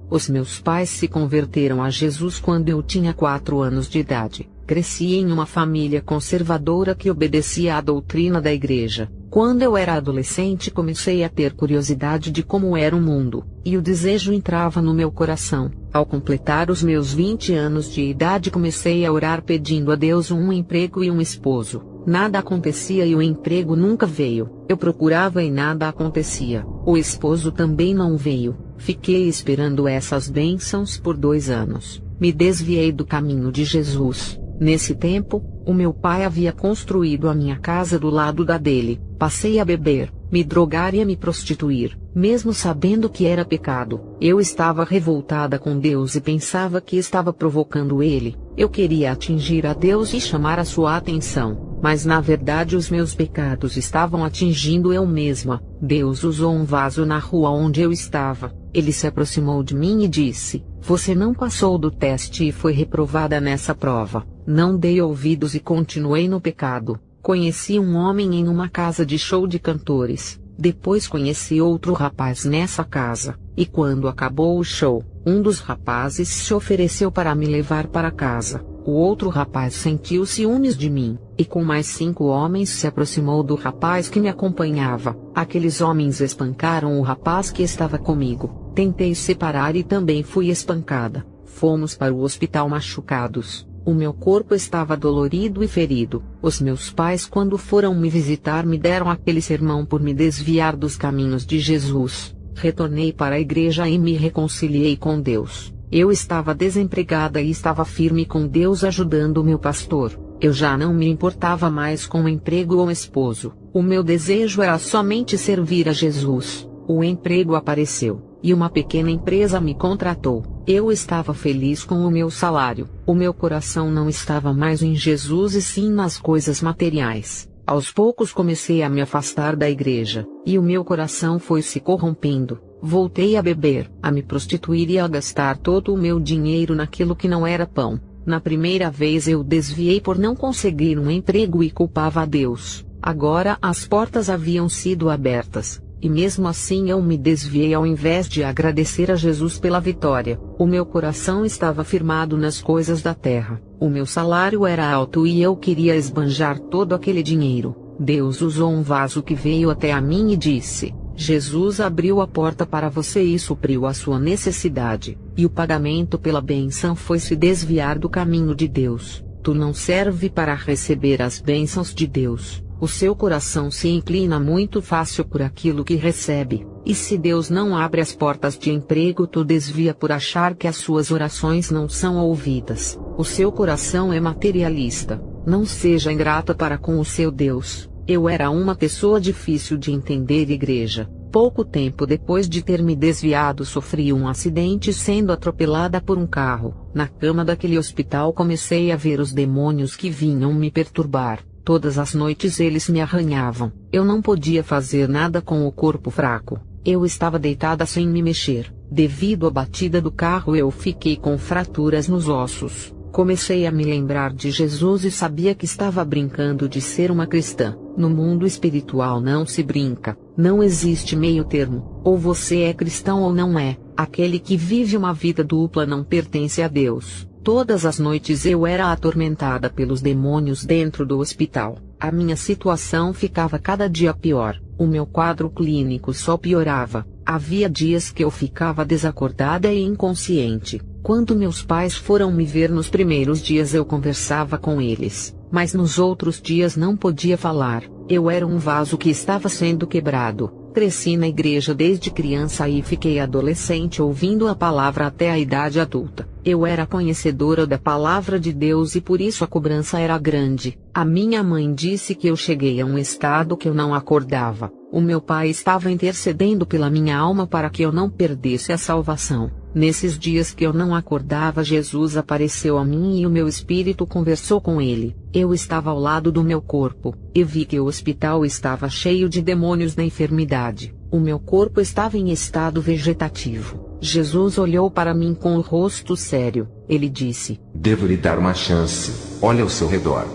Os meus pais se converteram a Jesus quando eu tinha 4 anos de idade. Cresci em uma família conservadora que obedecia à doutrina da igreja. Quando eu era adolescente, comecei a ter curiosidade de como era o mundo, e o desejo entrava no meu coração. Ao completar os meus 20 anos de idade, comecei a orar pedindo a Deus um emprego e um esposo. Nada acontecia e o emprego nunca veio. Eu procurava e nada acontecia. O esposo também não veio. Fiquei esperando essas bênçãos por 2 anos. Me desviei do caminho de Jesus. Nesse tempo, o meu pai havia construído a minha casa do lado da dele. Passei a beber, me drogar e a me prostituir, mesmo sabendo que era pecado. Eu estava revoltada com Deus e pensava que estava provocando ele. Eu queria atingir a Deus e chamar a sua atenção, mas na verdade os meus pecados estavam atingindo eu mesma. Deus usou um vaso na rua onde eu estava. Ele se aproximou de mim e disse: "Você não passou do teste e foi reprovada nessa prova." Não dei ouvidos e continuei no pecado. Conheci um homem em uma casa de show de cantores. Depois conheci outro rapaz nessa casa, e quando acabou o show, um dos rapazes se ofereceu para me levar para casa. O outro rapaz sentiu ciúmes de mim, e com mais 5 homens se aproximou do rapaz que me acompanhava. Aqueles homens espancaram o rapaz que estava comigo. Tentei separar e também fui espancada. Fomos para o hospital machucados. O meu corpo estava dolorido e ferido. Os meus pais, quando foram me visitar, me deram aquele sermão por me desviar dos caminhos de Jesus. Retornei para a igreja e me reconciliei com Deus. Eu estava desempregada e estava firme com Deus, ajudando o meu pastor. Eu já não me importava mais com o emprego ou esposo. O meu desejo era somente servir a Jesus. O emprego apareceu, e uma pequena empresa me contratou. Eu estava feliz com o meu salário. O meu coração não estava mais em Jesus e sim nas coisas materiais. Aos poucos comecei a me afastar da igreja, e o meu coração foi se corrompendo. Voltei a beber, a me prostituir e a gastar todo o meu dinheiro naquilo que não era pão. Na primeira vez eu desviei por não conseguir um emprego e culpava a Deus. Agora as portas haviam sido abertas. E mesmo assim eu me desviei ao invés de agradecer a Jesus pela vitória. O meu coração estava firmado nas coisas da terra. O meu salário era alto e eu queria esbanjar todo aquele dinheiro. Deus usou um vaso que veio até a mim e disse: "Jesus abriu a porta para você e supriu a sua necessidade. E o pagamento pela bênção foi se desviar do caminho de Deus. Tu não serve para receber as bênçãos de Deus. O seu coração se inclina muito fácil por aquilo que recebe, e se Deus não abre as portas de emprego, tu desvia por achar que as suas orações não são ouvidas. O seu coração é materialista. Não seja ingrata para com o seu Deus." Eu era uma pessoa difícil de entender, igreja. Pouco tempo depois de ter me desviado, sofri um acidente sendo atropelada por um carro. Na cama daquele hospital comecei a ver os demônios que vinham me perturbar. Todas as noites eles me arranhavam. Eu não podia fazer nada com o corpo fraco. Eu estava deitada sem me mexer. Devido à batida do carro eu fiquei com fraturas nos ossos. Comecei a me lembrar de Jesus e sabia que estava brincando de ser uma cristã. No mundo espiritual não se brinca. Não existe meio termo. Ou você é cristão ou não é. Aquele que vive uma vida dupla não pertence a Deus. Todas as noites eu era atormentada pelos demônios dentro do hospital. A minha situação ficava cada dia pior. O meu quadro clínico só piorava. Havia dias que eu ficava desacordada e inconsciente. Quando meus pais foram me ver nos primeiros dias eu conversava com eles, mas nos outros dias não podia falar. Eu era um vaso que estava sendo quebrado. Cresci na igreja desde criança e fiquei adolescente ouvindo a palavra até a idade adulta. Eu era conhecedora da palavra de Deus e por isso a cobrança era grande. A minha mãe disse que eu cheguei a um estado que eu não acordava. O meu pai estava intercedendo pela minha alma para que eu não perdesse a salvação. Nesses dias que eu não acordava, Jesus apareceu a mim e o meu espírito conversou com ele. Eu estava ao lado do meu corpo, e vi que o hospital estava cheio de demônios da enfermidade. O meu corpo estava em estado vegetativo. Jesus olhou para mim com o rosto sério. Ele disse: "Devo lhe dar uma chance. Olhe ao seu redor.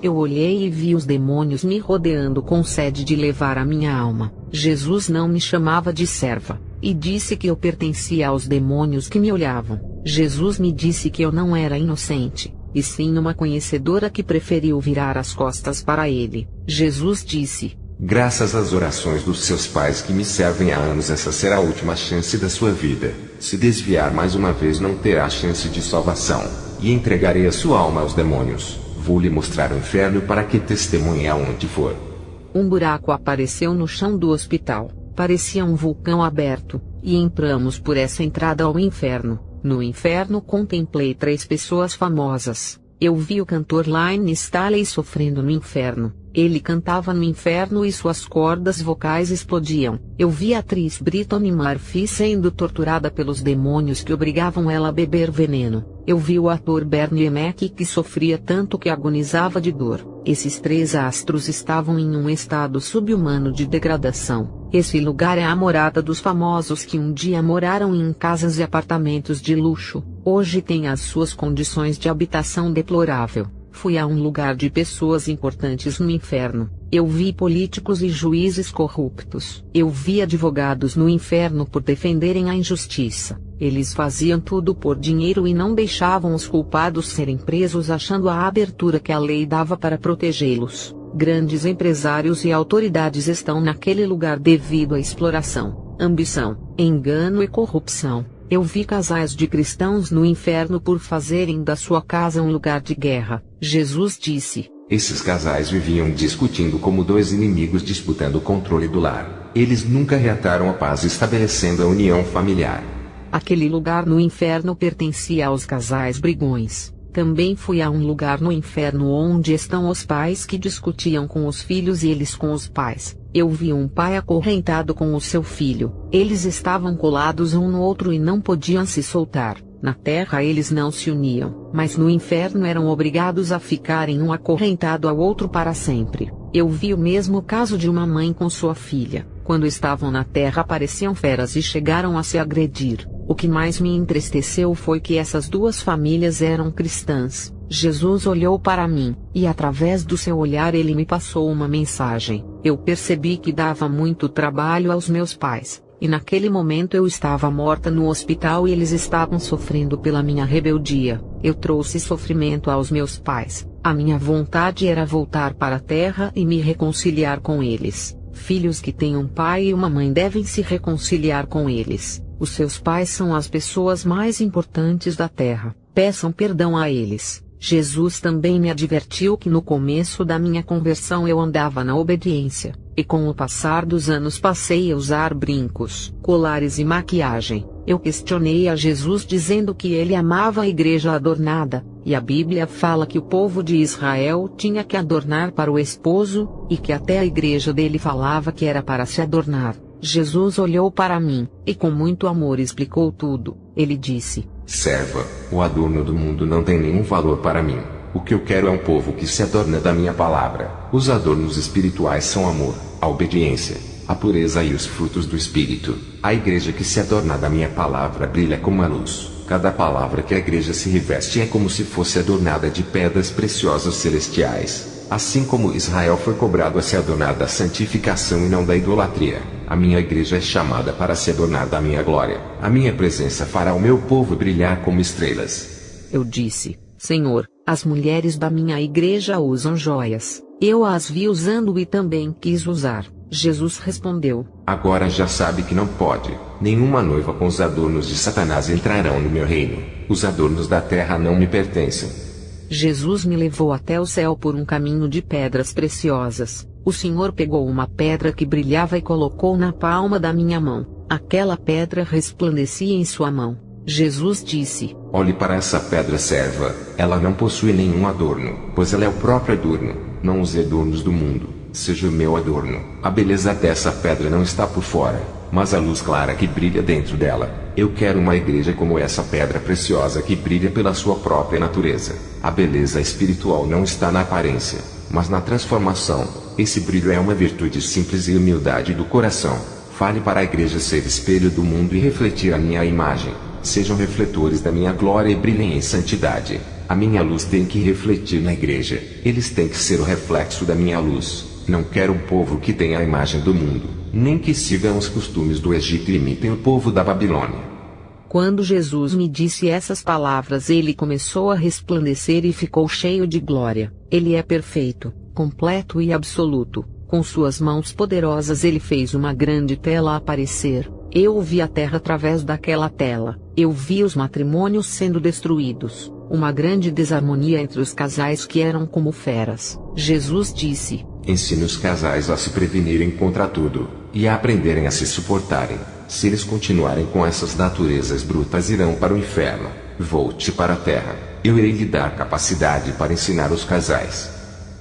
Eu olhei e vi os demônios me rodeando com sede de levar a minha alma. Jesus não me chamava de serva, e disse que eu pertencia aos demônios que me olhavam. Jesus me disse que eu não era inocente, e sim uma conhecedora que preferiu virar as costas para ele. Jesus disse: graças às orações dos seus pais que me servem há anos, essa será a última chance da sua vida. Se desviar mais uma vez, não terá chance de salvação, e entregarei a sua alma aos demônios. Vou lhe mostrar o inferno para que testemunhe aonde for. Um buraco apareceu no chão do hospital, parecia um vulcão aberto, e entramos por essa entrada ao inferno. No inferno contemplei 3 pessoas famosas. Eu vi o cantor Linus Staley sofrendo no inferno. Ele cantava no inferno e suas cordas vocais explodiam. Eu vi a atriz Brittany Murphy sendo torturada pelos demônios que obrigavam ela a beber veneno. Eu vi o ator Bernie Mac que sofria tanto que agonizava de dor. Esses 3 astros estavam em um estado subhumano de degradação. Esse lugar é a morada dos famosos que um dia moraram em casas e apartamentos de luxo. Hoje tem as suas condições de habitação deplorável. Fui a um lugar de pessoas importantes no inferno. Eu vi políticos e juízes corruptos. Eu vi advogados no inferno por defenderem a injustiça. Eles faziam tudo por dinheiro e não deixavam os culpados serem presos, achando a abertura que a lei dava para protegê-los. Grandes empresários e autoridades estão naquele lugar devido à exploração, ambição, engano e corrupção. Eu vi casais de cristãos no inferno por fazerem da sua casa um lugar de guerra. Jesus disse: esses casais viviam discutindo como 2 inimigos disputando o controle do lar. Eles nunca reataram a paz, estabelecendo a união familiar. Aquele lugar no inferno pertencia aos casais brigões. Também fui a um lugar no inferno onde estão os pais que discutiam com os filhos e eles com os pais. Eu vi um pai acorrentado com o seu filho. Eles estavam colados um no outro e não podiam se soltar. Na terra eles não se uniam, mas no inferno eram obrigados a ficarem um acorrentado ao outro para sempre. Eu vi o mesmo caso de uma mãe com sua filha. Quando estavam na terra pareciam feras e chegaram a se agredir. O que mais me entristeceu foi que essas 2 famílias eram cristãs. Jesus olhou para mim, e através do seu olhar ele me passou uma mensagem. Eu percebi que dava muito trabalho aos meus pais, e naquele momento eu estava morta no hospital e eles estavam sofrendo pela minha rebeldia. Eu trouxe sofrimento aos meus pais. A minha vontade era voltar para a terra e me reconciliar com eles. Filhos que têm um pai e uma mãe devem se reconciliar com eles. Os seus pais são as pessoas mais importantes da terra. Peçam perdão a eles. Jesus também me advertiu que no começo da minha conversão eu andava na obediência, e com o passar dos anos passei a usar brincos, colares e maquiagem. Eu questionei a Jesus dizendo que ele amava a igreja adornada, e a Bíblia fala que o povo de Israel tinha que adornar para o esposo, e que até a igreja dele falava que era para se adornar. Jesus olhou para mim, e com muito amor explicou tudo. Ele disse: serva, o adorno do mundo não tem nenhum valor para mim. O que eu quero é um povo que se adorna da minha palavra. Os adornos espirituais são amor, a obediência, a pureza e os frutos do Espírito. A igreja que se adorna da minha palavra brilha como a luz. Cada palavra que a igreja se reveste é como se fosse adornada de pedras preciosas celestiais. Assim como Israel foi cobrado a se adornar da santificação e não da idolatria, a minha igreja é chamada para se adornar da minha glória. A minha presença fará o meu povo brilhar como estrelas. Eu disse: Senhor, as mulheres da minha igreja usam joias. Eu as vi usando e também quis usar. Jesus respondeu: agora já sabe que não pode. Nenhuma noiva com os adornos de Satanás entrarão no meu reino. Os adornos da terra não me pertencem. Jesus me levou até o céu por um caminho de pedras preciosas. O Senhor pegou uma pedra que brilhava e colocou na palma da minha mão. Aquela pedra resplandecia em sua mão. Jesus disse: olhe para essa pedra, serva. Ela não possui nenhum adorno, pois ela é o próprio adorno. Não use adornos do mundo. Seja o meu adorno. A beleza dessa pedra não está por fora, mas a luz clara que brilha dentro dela. Eu quero uma igreja como essa pedra preciosa que brilha pela sua própria natureza. A beleza espiritual não está na aparência, mas na transformação. Esse brilho é uma virtude simples e humildade do coração. Fale para a igreja ser espelho do mundo e refletir a minha imagem. Sejam refletores da minha glória e brilhem em santidade. A minha luz tem que refletir na igreja. Eles têm que ser o reflexo da minha luz. Não quero um povo que tenha a imagem do mundo, nem que sigam os costumes do Egito e imitem o povo da Babilônia. Quando Jesus me disse essas palavras, ele começou a resplandecer e ficou cheio de glória. Ele é perfeito, completo e absoluto. Com suas mãos poderosas ele fez uma grande tela aparecer. Eu vi a terra através daquela tela. Eu vi os matrimônios sendo destruídos. Uma grande desarmonia entre os casais que eram como feras. Jesus disse: Ensine os casais a se prevenirem contra tudo, e a aprenderem a se suportarem. Se eles continuarem com essas naturezas brutas, irão para o inferno. Volte para a terra. Eu irei lhe dar capacidade para ensinar os casais.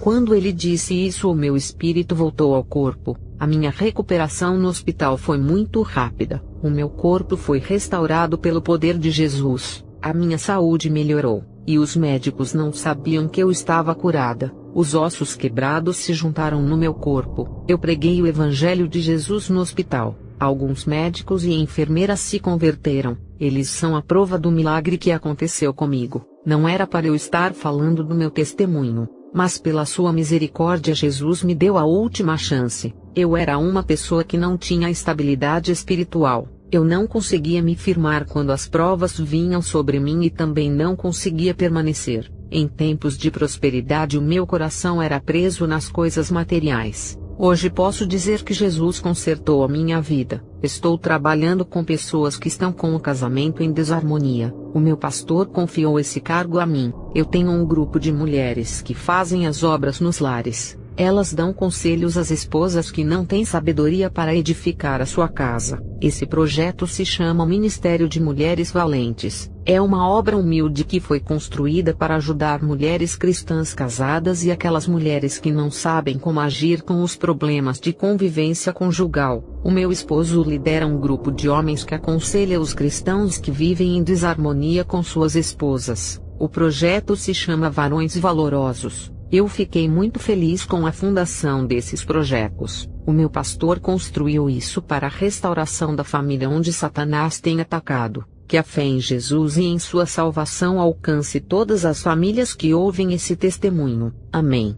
Quando ele disse isso, o meu espírito voltou ao corpo. A minha recuperação no hospital foi muito rápida. O meu corpo foi restaurado pelo poder de Jesus. A minha saúde melhorou, e os médicos não sabiam que eu estava curada. Os ossos quebrados se juntaram no meu corpo. Eu preguei o evangelho de Jesus no hospital. Alguns médicos e enfermeiras se converteram. Eles são a prova do milagre que aconteceu comigo. Não era para eu estar falando do meu testemunho, mas pela sua misericórdia Jesus me deu a última chance. Eu era uma pessoa que não tinha estabilidade espiritual. Eu não conseguia me firmar quando as provas vinham sobre mim e também não conseguia permanecer. Em tempos de prosperidade o meu coração era preso nas coisas materiais. Hoje posso dizer que Jesus consertou a minha vida. Estou trabalhando com pessoas que estão com o casamento em desarmonia. O meu pastor confiou esse cargo a mim. Eu tenho um grupo de mulheres que fazem as obras nos lares. Elas dão conselhos às esposas que não têm sabedoria para edificar a sua casa. Esse projeto se chama Ministério de Mulheres Valentes. É uma obra humilde que foi construída para ajudar mulheres cristãs casadas e aquelas mulheres que não sabem como agir com os problemas de convivência conjugal. O meu esposo lidera um grupo de homens que aconselha os cristãos que vivem em desarmonia com suas esposas. O projeto se chama Varões Valorosos. Eu fiquei muito feliz com a fundação desses projetos. O meu pastor construiu isso para a restauração da família onde Satanás tem atacado. Que a fé em Jesus e em sua salvação alcance todas as famílias que ouvem esse testemunho. Amém.